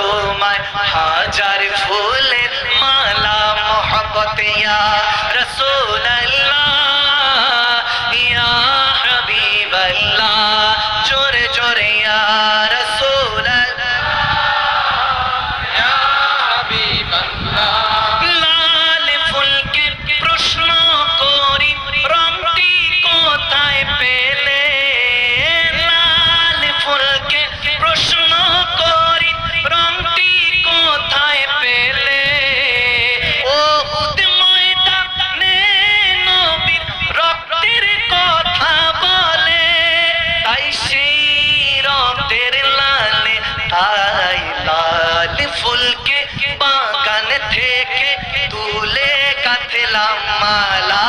তোমায় হাজার ফুলের মালা মোহব্বত ইয়া রাসূলুল্লাহ ইয়া হাবিবাল্লাহ জোরে জোরে ইয়া রাসূলুল্লাহ ইয়া হাবিবাল্লাহ লাল ফুলকে প্রশ্ন করি রংটি কোথায় পেলে লাল ফুলকে প্রশ্ন করি রংটি কোথায় পেলে ওহুদ ময়দানে নবীর রক্তের কথা বলে তাই সেই রক্তের লালে তাই লাল ফুলকে বাগান থেকে তুলে গাঁথলাম মালা